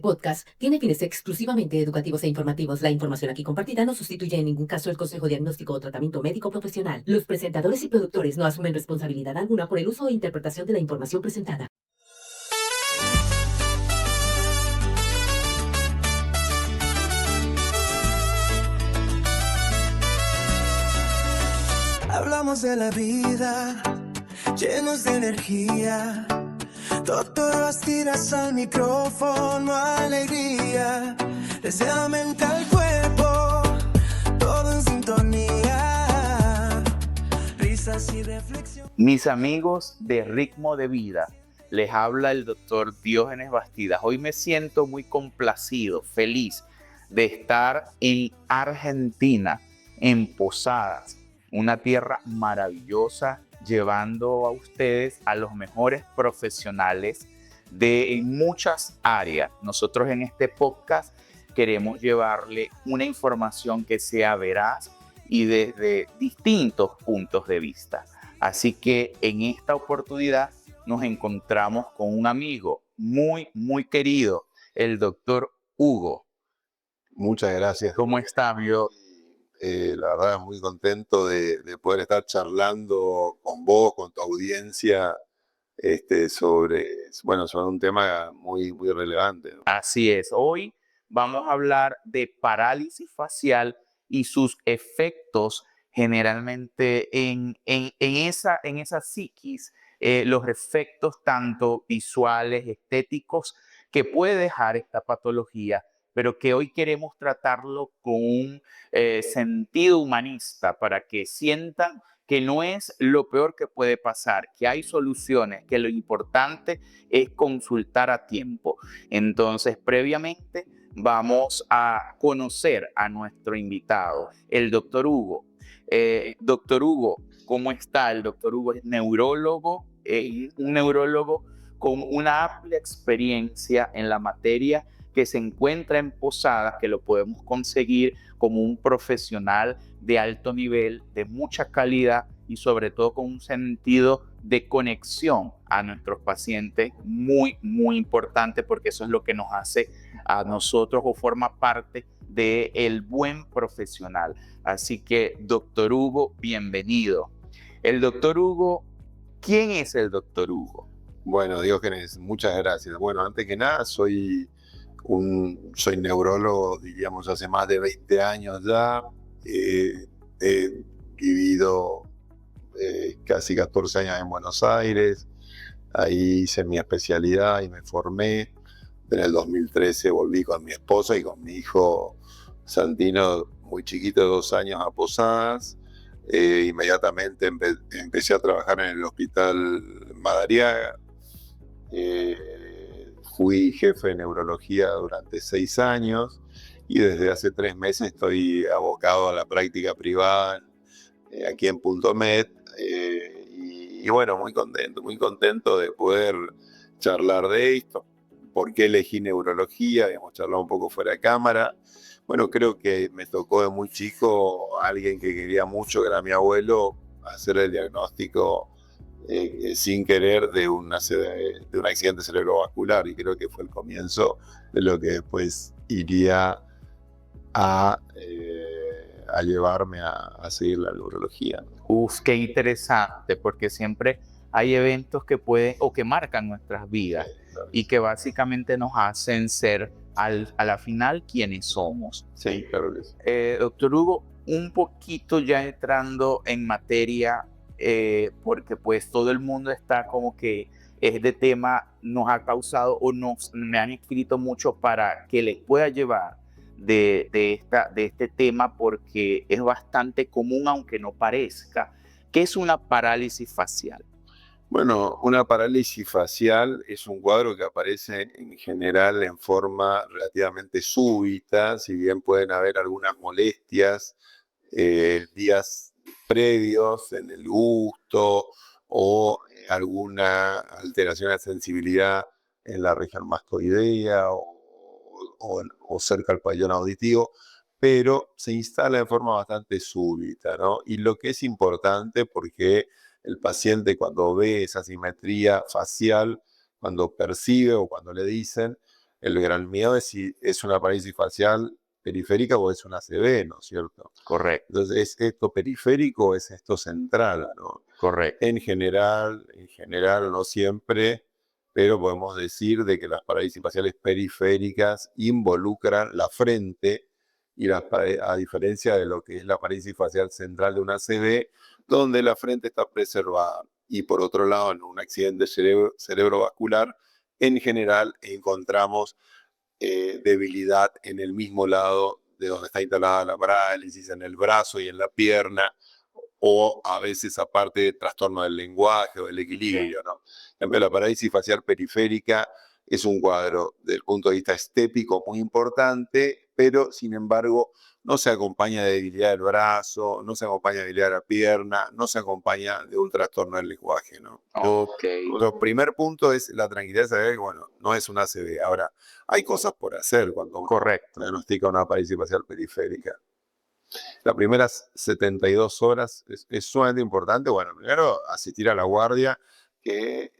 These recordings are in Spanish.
podcast tiene fines exclusivamente educativos e informativos. La información aquí compartida no sustituye en ningún caso el consejo diagnóstico o tratamiento médico profesional. Los presentadores y productores no asumen responsabilidad alguna por el uso o interpretación de la información presentada. Hablamos de la vida, llenos de energía. Doctor Bastidas al micrófono, alegría. Desde la mente al cuerpo, todo en sintonía. Risas y reflexión. Mis amigos de Ritmo de Vida, les habla el doctor Diógenes Bastidas. Hoy me siento muy complacido, feliz de estar en Argentina, en Posadas, una tierra maravillosa, llevando a ustedes a los mejores profesionales de muchas áreas. Nosotros en este podcast queremos llevarle una información que sea veraz y desde distintos puntos de vista. Así que en esta oportunidad nos encontramos con un amigo muy querido, el doctor Hugo. Muchas gracias. ¿Cómo está, amigo? La verdad, muy contento de poder estar charlando con vos, con tu audiencia, sobre un tema muy relevante, ¿no? Así es. Hoy vamos a hablar de parálisis facial y sus efectos generalmente en esa psiquis, los efectos tanto visuales, estéticos que puede dejar esta patología, pero que hoy queremos tratarlo con un sentido humanista para que sientan que no es lo peor que puede pasar, que hay soluciones, que lo importante es consultar a tiempo. Entonces, previamente vamos a conocer a nuestro invitado, el doctor Hugo. Doctor Hugo, ¿cómo está? El doctor Hugo es neurólogo, un neurólogo con una amplia experiencia en la materia, que se encuentra en Posadas, que lo podemos conseguir como un profesional de alto nivel, de mucha calidad y sobre todo con un sentido de conexión a nuestros pacientes muy importante, porque eso es lo que nos hace a nosotros o forma parte del buen profesional. Así que, doctor Hugo, bienvenido. El doctor Hugo, ¿quién es el doctor Hugo? Bueno, Diógenes, muchas gracias. Bueno, antes que nada, soy neurólogo, diríamos, hace más de 20 años ya. He vivido casi 14 años en Buenos Aires. Ahí hice mi especialidad y me formé. En el 2013 volví con mi esposa y con mi hijo Santino, muy chiquito, de 2 años, a Posadas. Inmediatamente empecé a trabajar en el hospital Madariaga. Fui jefe de neurología durante 6 años y desde hace 3 meses estoy abocado a la práctica privada aquí en Punto Med. Y bueno, muy contento de poder charlar de esto. ¿Por qué elegí neurología? Hemos charlado un poco fuera de cámara. Bueno, creo que me tocó de muy chico alguien que quería mucho, que era mi abuelo, hacer el diagnóstico sin querer de un accidente cerebrovascular, y creo que fue el comienzo de lo que después iría a llevarme a seguir la neurología. Qué interesante, porque siempre hay eventos que pueden o que marcan nuestras vidas y que básicamente nos hacen ser a la final quienes somos. Sí, claro que sí. Doctor Hugo, un poquito ya entrando en materia, porque pues todo el mundo está como que este tema nos ha causado o me han escrito mucho para que les pueda llevar de este tema, porque es bastante común aunque no parezca. ¿Qué es una parálisis facial? Bueno, una parálisis facial es un cuadro que aparece en general en forma relativamente súbita, si bien pueden haber algunas molestias días previos en el gusto o alguna alteración de sensibilidad en la región mascoidea o cerca al pabellón auditivo, pero se instala en forma bastante súbita, ¿no? Y lo que es importante, porque el paciente, cuando ve esa simetría facial, cuando percibe o cuando le dicen, El gran miedo es si es una parálisis facial periférica o es una ACV, ¿no es cierto? Correcto, Entonces, ¿es esto periférico o es esto central, no? correcto. En general, no siempre, pero podemos decir de que las parálisis faciales periféricas involucran la frente y a diferencia de lo que es la parálisis facial central de una ACV, donde la frente está preservada. Y por otro lado, en un accidente cerebrovascular, en general encontramos debilidad en el mismo lado de donde está instalada la parálisis, en el brazo y en la pierna, o a veces aparte de trastorno del lenguaje o del equilibrio, ¿no? En cambio, la parálisis facial periférica es un cuadro desde el punto de vista estético muy importante, pero sin embargo no se acompaña de debilidad del brazo, no se acompaña de debilidad de la pierna, no se acompaña de un trastorno del lenguaje, ¿no? Ok, El primer punto es la tranquilidad de saber que, bueno, no es una ACV. Ahora, hay cosas por hacer cuando uno correcto. diagnostica una parálisis facial periférica. Las primeras 72 horas es sumamente importante. Bueno, primero asistir a la guardia, que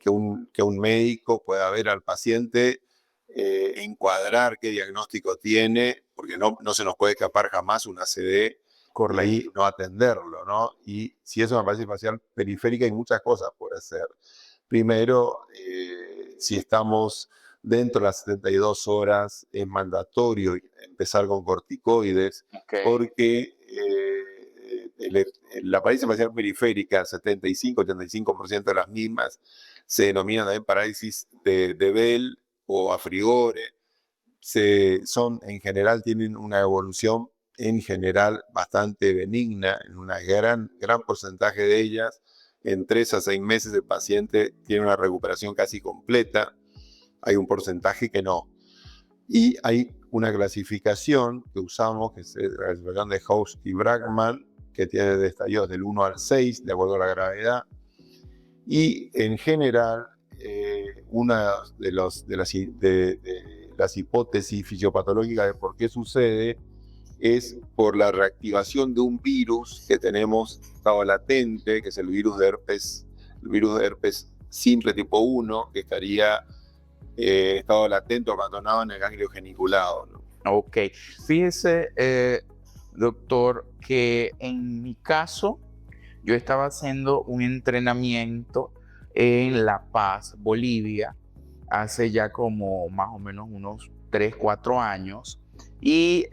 un médico pueda ver al paciente, encuadrar qué diagnóstico tiene, porque no se nos puede escapar jamás una CD y no atenderlo, ¿no? Y si es una parálisis facial periférica, hay muchas cosas por hacer. Primero, si estamos dentro de las 72 horas, es mandatorio empezar con corticoides, Ok, porque la parálisis facial periférica, 75-85% de las mismas, se denominan también parálisis de Bell o Afrigore. En general, tienen una evolución en general bastante benigna, en un gran porcentaje de ellas. En 3 a 6 meses el paciente tiene una recuperación casi completa. Hay un porcentaje que no. Y hay una clasificación que usamos, que es la clasificación de House y Brackman, que tiene de estadios del 1 al 6, de acuerdo a la gravedad. Y en general, una de las hipótesis fisiopatológicas de por qué sucede es por la reactivación de un virus que tenemos estado latente, que es el virus de herpes simple tipo 1, que estaría estado latente o abandonado en el ganglio geniculado, ¿no? ok. Fíjese, doctor, que en mi caso, yo estaba haciendo un entrenamiento en La Paz, Bolivia, hace ya como más o menos unos 3, 4 años. Y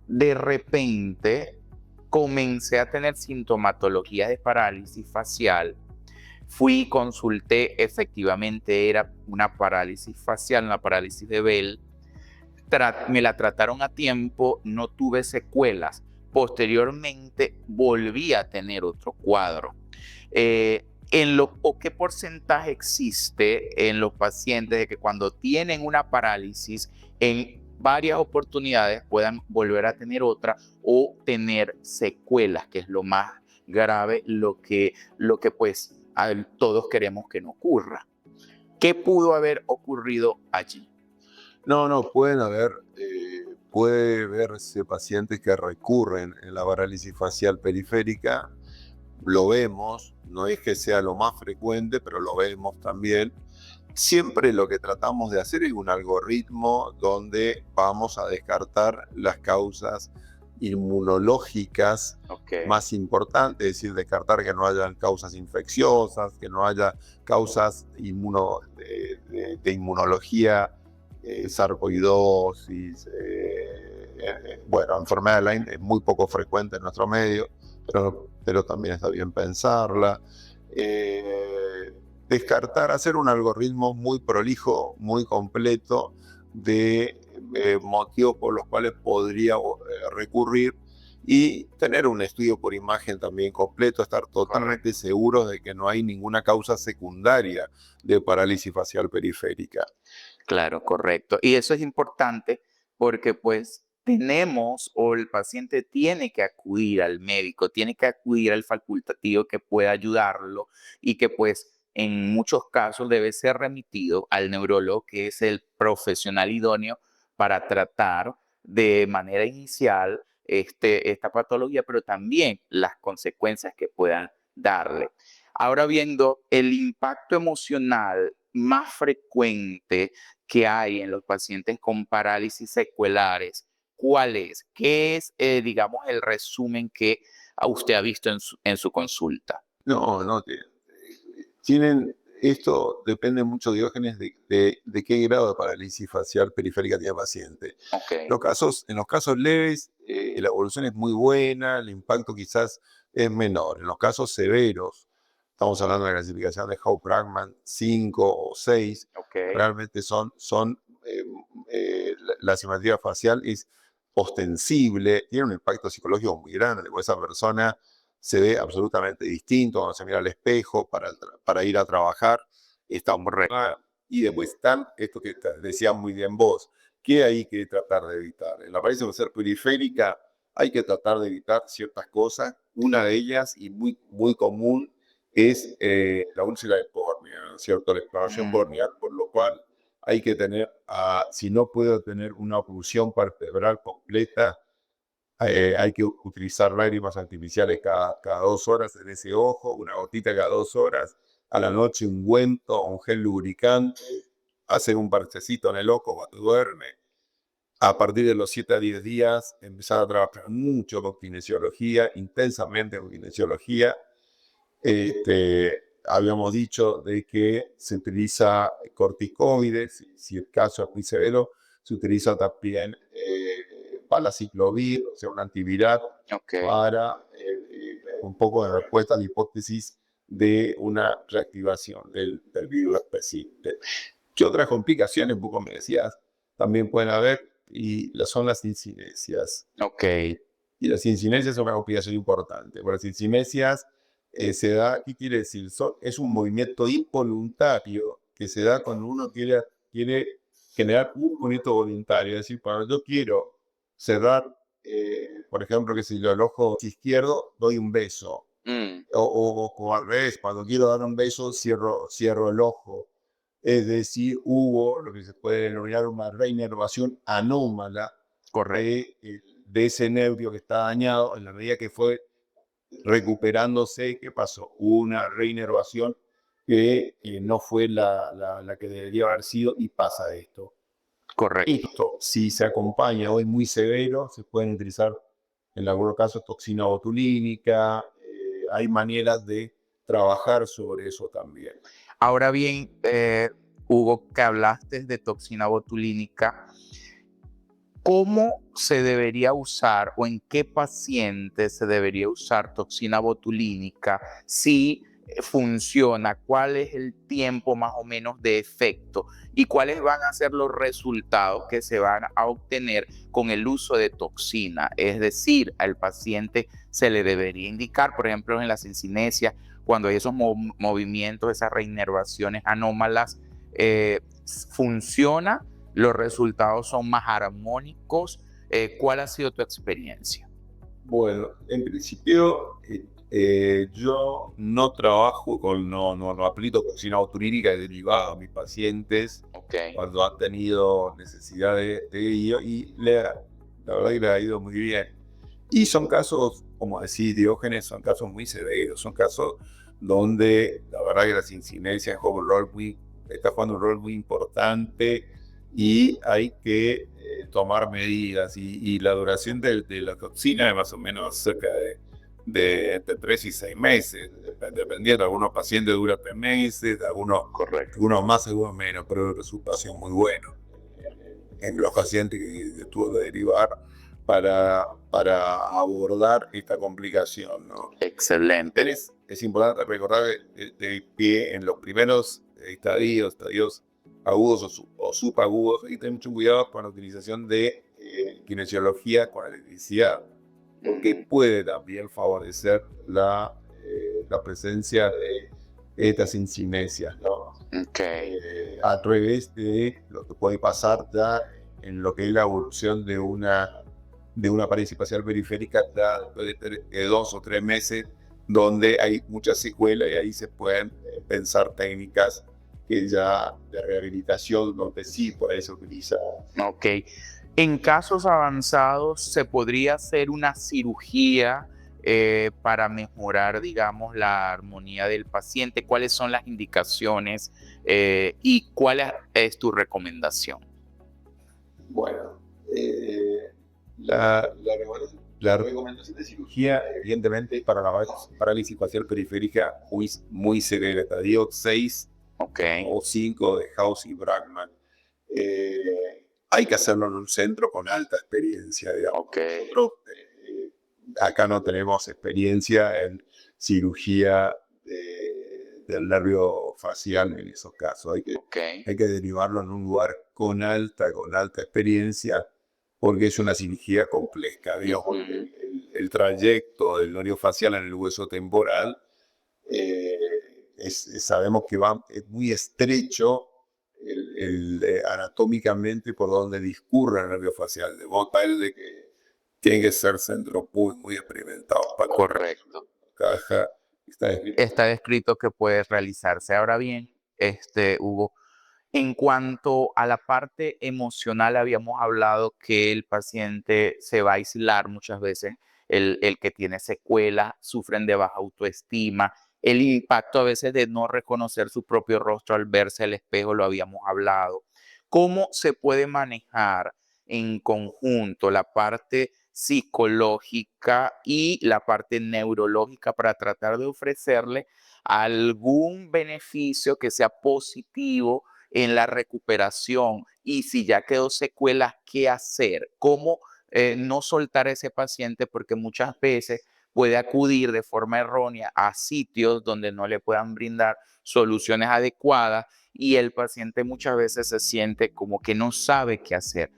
de repente comencé a tener sintomatología de parálisis facial. Fui, consulté, efectivamente era una parálisis facial, una parálisis de Bell. Me la trataron a tiempo, no tuve secuelas. Posteriormente volví a tener otro cuadro. ¿O qué porcentaje existe en los pacientes de que cuando tienen una parálisis en varias oportunidades puedan volver a tener otra o tener secuelas, que es lo más grave, lo que pues todos queremos que no ocurra? ¿Qué pudo haber ocurrido allí? No, puede verse pacientes que recurren en la parálisis facial periférica, lo vemos, no es que sea lo más frecuente, pero lo vemos también. Siempre lo que tratamos de hacer es un algoritmo donde vamos a descartar las causas inmunológicas Okay. más importantes, es decir, descartar que no haya causas infecciosas, que no haya causas de inmunología, sarcoidosis, bueno, enfermedad de Lyme es muy poco frecuente en nuestro medio, pero también está bien pensarla. Descartar, hacer un algoritmo muy prolijo, muy completo de motivos por los cuales podría recurrir y tener un estudio por imagen también completo, estar totalmente seguros de que no hay ninguna causa secundaria de parálisis facial periférica. Claro, correcto. Y eso es importante porque pues tenemos o el paciente tiene que acudir al médico, tiene que acudir al facultativo que pueda ayudarlo y que pues en muchos casos debe ser remitido al neurólogo, que es el profesional idóneo para tratar de manera inicial esta patología, pero también las consecuencias que puedan darle. Ahora viendo el impacto emocional más frecuente que hay en los pacientes con parálisis secuelares, ¿cuál es? ¿Qué es, digamos, el resumen que usted ha visto en su consulta? No, no, tienen, esto depende mucho, Diógenes, de qué grado de parálisis facial periférica tiene el paciente. Ok, En los casos leves, la evolución es muy buena, el impacto quizás es menor. En los casos severos, estamos hablando de la clasificación de Howe-Bragman 5 o 6, ok. realmente la simetría facial es ostensible, tiene un impacto psicológico muy grande, porque esa persona se ve absolutamente distinto cuando se mira al espejo para ir a trabajar, está borrada. Y después están esto que decías muy bien vos, que hay que tratar de evitar. En la parálisis facial periférica hay que tratar de evitar ciertas cosas. Una de ellas, y muy, muy común, es la úlcera de córnea, ¿no es cierto? La exploración corneal, por lo cual hay que tener, si no puedo tener una oclusión vertebral completa, hay que utilizar lágrimas artificiales cada 2 horas en ese ojo, una gotita cada 2 horas, a la noche ungüento o un gel lubricante, hacer un parchecito en el ojo cuando duerme. A partir de los 7 a 10 días, empezar a trabajar mucho con kinesiología, intensamente con kinesiología. Habíamos dicho de que se utiliza corticoides, si el caso es muy severo, se utiliza también palaciclovir, o sea, un antiviral, Ok, para un poco de respuesta a la hipótesis de una reactivación del virus específico. ¿Qué otras complicaciones, un poco me decías, también pueden haber? Son las incinesias. ok, Y las incinesias son una complicación importante. Por las incinesias se da, ¿qué quiere decir? Es un movimiento involuntario que se da cuando uno quiere generar un movimiento voluntario. Es decir, cuando yo quiero cerrar, por ejemplo, que si yo el ojo izquierdo, doy un beso. mm, O al revés, cuando quiero dar un beso, cierro el ojo. Es decir, hubo lo que se puede denominar una reinervación anómala correcto, de ese nervio que está dañado. En la medida que fue recuperándose, ¿qué pasó? Hubo una reinervación que no fue la que debería haber sido, y pasa esto. correcto. Esto, si se acompaña hoy muy severo, se pueden utilizar en algunos casos toxina botulínica. Hay maneras de trabajar sobre eso también. Ahora bien, Hugo, que hablaste de toxina botulínica, ¿cómo se debería usar o en qué paciente se debería usar toxina botulínica? Si funciona, cuál es el tiempo más o menos de efecto y cuáles van a ser los resultados que se van a obtener con el uso de toxina. Es decir, al paciente se le debería indicar, por ejemplo, en las encinesias, cuando hay esos movimientos, esas reinervaciones anómalas, funciona, los resultados son más armónicos. ¿Cuál ha sido tu experiencia? Bueno, en principio yo no trabajo no aplico toxina botulínica derivada a mis pacientes Ok, cuando han tenido necesidad de ello, y la verdad que le ha ido muy bien. Y son casos, como decís, Diógenes, son casos muy severos, son casos donde la verdad que las incidencias está jugando un rol muy importante, y hay que tomar medidas. Y la duración de la toxina es más o menos cerca de entre 3 y 6 meses, dependiendo. Algunos pacientes dura 3 meses, correcto. algunos más, algunos menos, pero el resultado ha sido muy bueno en los pacientes que tuvo que derivar para abordar esta complicación, ¿no? Excelente. Es importante recordar que en los primeros estadios agudos o subagudos, hay que tener mucho cuidado con la utilización de kinesiología con electricidad, porque puede también favorecer la presencia de estas incinesias, ¿no? Okay. A través de lo que puede pasar ya en lo que es la evolución de una parálisis facial periférica ya después de 2 o 3 meses, donde hay muchas secuelas, y ahí se pueden pensar técnicas que ya de rehabilitación, donde sí puede ser utilizada. Ok. En casos avanzados, ¿se podría hacer una cirugía para mejorar, digamos, la armonía del paciente? ¿Cuáles son las indicaciones y cuál es tu recomendación? Bueno, la recomendación de cirugía, evidentemente, para la parálisis facial periférica muy severa, estadio 6 Ok, o 5 de House y Brackman. Hay que hacerlo en un centro con alta experiencia, digamos. ok, Nosotros acá no tenemos experiencia en cirugía del nervio facial en esos casos. ok. Hay que derivarlo en un lugar con alta experiencia, porque es una cirugía compleja. Digamos, Ujú. el trayecto del nervio facial en el hueso temporal eh, sabemos que es muy estrecho anatómicamente por donde discurre el nervio facial, de modo tal de que tiene que ser centros muy experimentados para Correcto. caja. Está escrito. Está descrito que puede realizarse. Ahora bien, Hugo, en cuanto a la parte emocional, habíamos hablado que el paciente se va a aislar muchas veces, el que tiene secuelas, sufren de baja autoestima, el impacto a veces de no reconocer su propio rostro al verse al espejo, lo habíamos hablado. ¿Cómo se puede manejar en conjunto la parte psicológica y la parte neurológica para tratar de ofrecerle algún beneficio que sea positivo en la recuperación? Y si ya quedó secuelas, ¿qué hacer? ¿Cómo no soltar a ese paciente? Porque muchas veces puede acudir de forma errónea a sitios donde no le puedan brindar soluciones adecuadas y el paciente muchas veces se siente como que no sabe qué hacer.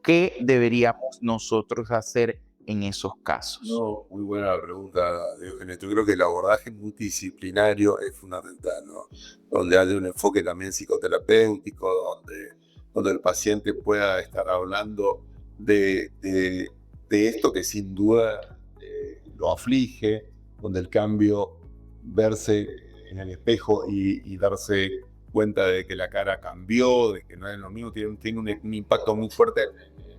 ¿Qué deberíamos nosotros hacer en esos casos? No, muy buena la pregunta, Diogenes. Yo creo que el abordaje multidisciplinario es fundamental, ¿no? Donde haya un enfoque también psicoterapéutico, donde el paciente pueda estar hablando de esto que sin duda lo aflige, donde el cambio, verse en el espejo y darse cuenta de que la cara cambió, de que no es lo mismo, tiene un impacto muy fuerte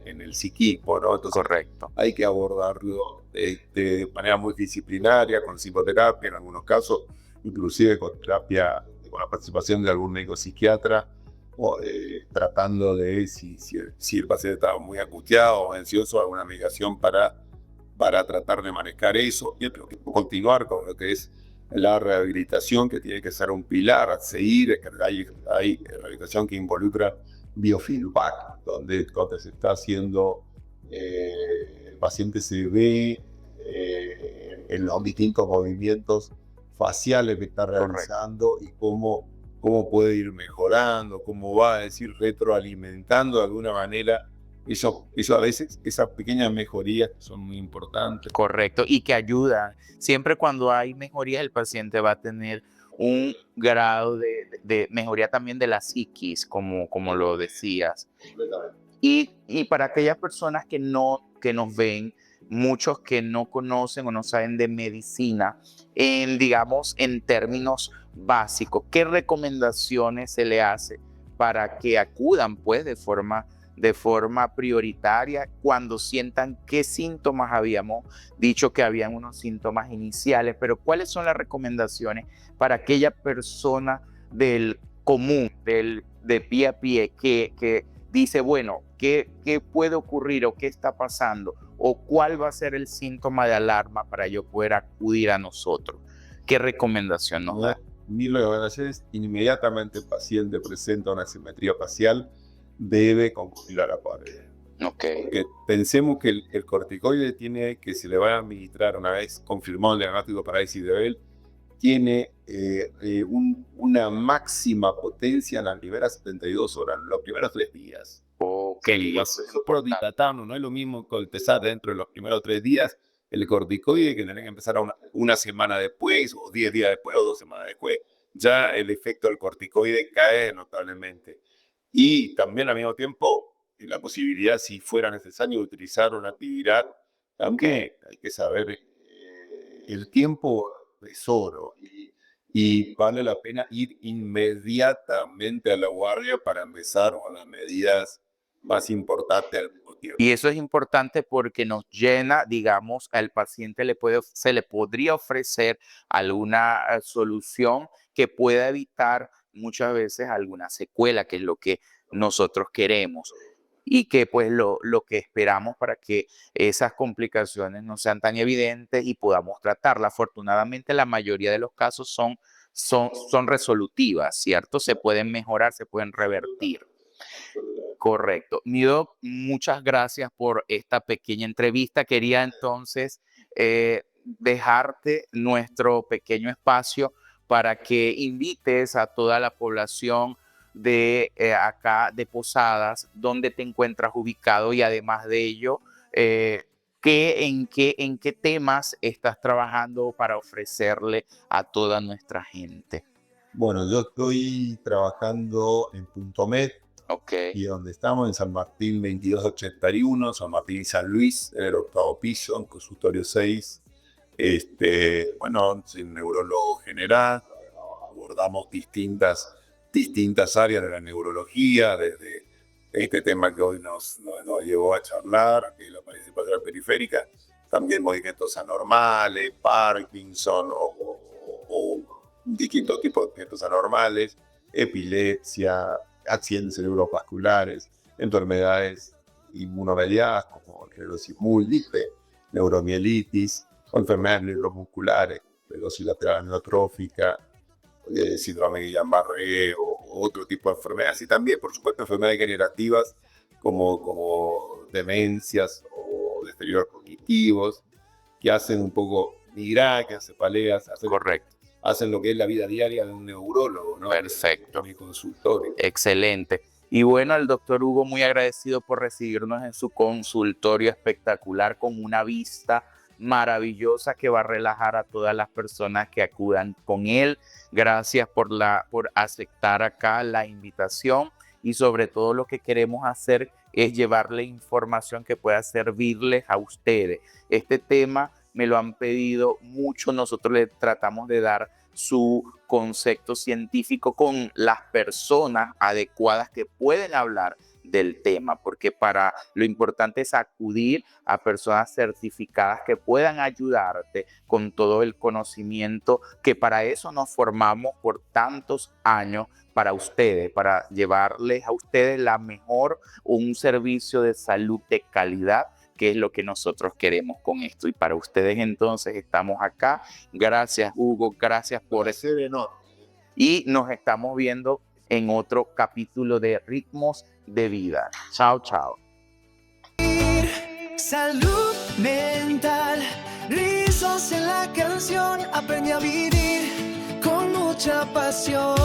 en el psiquismo, ¿no? Entonces, Correcto. hay que abordarlo de manera muy disciplinaria, con psicoterapia en algunos casos, inclusive con terapia, con la participación de algún médico psiquiatra, o, tratando de si el paciente estaba muy angustiado o ansioso, alguna medicación para tratar de manejar eso, y continuar con lo que es la rehabilitación, que tiene que ser un pilar a seguir. Hay rehabilitación que involucra biofeedback, donde se está haciendo, el paciente se ve en los distintos movimientos faciales que está realizando y cómo puede ir mejorando, cómo va a decir retroalimentando de alguna manera. Eso a veces, esas pequeñas mejorías son muy importantes. Correcto, y que ayuda. Siempre cuando hay mejorías, el paciente va a tener un grado de mejoría también de la psiquis, como lo decías. Completamente. Y para aquellas personas que nos ven, muchos que no conocen o no saben de medicina, digamos, en términos básicos, ¿qué recomendaciones se le hace para que acudan, pues, de forma prioritaria cuando sientan qué síntomas? Habíamos dicho que habían unos síntomas iniciales, pero ¿cuáles son las recomendaciones para aquella persona del común, de pie a pie, que dice, bueno, ¿qué puede ocurrir o qué está pasando? ¿O cuál va a ser el síntoma de alarma para yo poder acudir a nosotros? ¿Qué recomendación nos da? Mi recomendación es: inmediatamente el paciente presenta una asimetría facial, debe concurrir a la pared. Ok, Porque pensemos que el corticoide que se le va a administrar una vez confirmado el diagnóstico de parálisis de Bell, tiene una máxima potencia en las primeras 72 horas, los primeros 3 días. ok, Por dilatando, no es lo mismo que empezar dentro de los primeros 3 días el corticoide, que tener que empezar una semana después, o 10 días después, o 2 semanas después. Ya el efecto del corticoide cae notablemente. Y también al mismo tiempo, la posibilidad, si fuera necesario, de utilizar una actividad, aunque hay que saber, el tiempo es oro, y vale la pena ir inmediatamente a la guardia para empezar con las medidas más importante al mismo tiempo. Y eso es importante porque nos llena, digamos, al paciente se le podría ofrecer alguna solución que pueda evitar muchas veces alguna secuela, que es lo que nosotros queremos. Y que pues lo que esperamos para que esas complicaciones no sean tan evidentes y podamos tratarlas. Afortunadamente, la mayoría de los casos son resolutivas, ¿cierto? Se pueden mejorar, se pueden revertir. Correcto. Mido, muchas gracias por esta pequeña entrevista. Quería entonces dejarte nuestro pequeño espacio para que invites a toda la población de acá de Posadas, donde te encuentras ubicado y además de ello, en qué temas estás trabajando para ofrecerle a toda nuestra gente. Bueno, yo estoy trabajando en Punto Med, Ok, y donde estamos en San Martín 2281, San Martín y San Luis, en el 8º piso, en consultorio 6. Bueno, soy un neurólogo general, abordamos distintas áreas de la neurología, desde este tema que hoy nos llevó a charlar, que es la participación periférica, también movimientos anormales, Parkinson o distintos tipos de movimientos anormales, epilepsia, accidentes cerebrovasculares, enfermedades inmunomediadas como esclerosis múltiple, neuromielitis, enfermedades neuromusculares, esclerosis lateral amiotrófica, síndrome de Guillain-Barré o otro tipo de enfermedades. Y también, por supuesto, enfermedades degenerativas como demencias o deterioros cognitivos, que hacen un poco migrañas, cefaleas, correcto. hacen lo que es la vida diaria de un neurólogo, ¿no? Perfecto. En mi consultorio. Excelente. Y bueno, el doctor Hugo, muy agradecido por recibirnos en su consultorio espectacular con una vista maravillosa que va a relajar a todas las personas que acudan con él. Gracias por aceptar acá la invitación y sobre todo lo que queremos hacer es llevarle información que pueda servirles a ustedes. Este tema me lo han pedido mucho, nosotros le tratamos de dar su concepto científico con las personas adecuadas que pueden hablar del tema, porque lo importante es acudir a personas certificadas que puedan ayudarte con todo el conocimiento, que para eso nos formamos por tantos años para ustedes, para llevarles a ustedes un servicio de salud de calidad, que es lo que nosotros queremos con esto. Y para ustedes entonces estamos acá. Gracias, Hugo, gracias por eso. Y nos estamos viendo en otro capítulo de Ritmos de Vida. Chao, chao. Salud mental, rizos en la canción, aprendí a vivir con mucha pasión.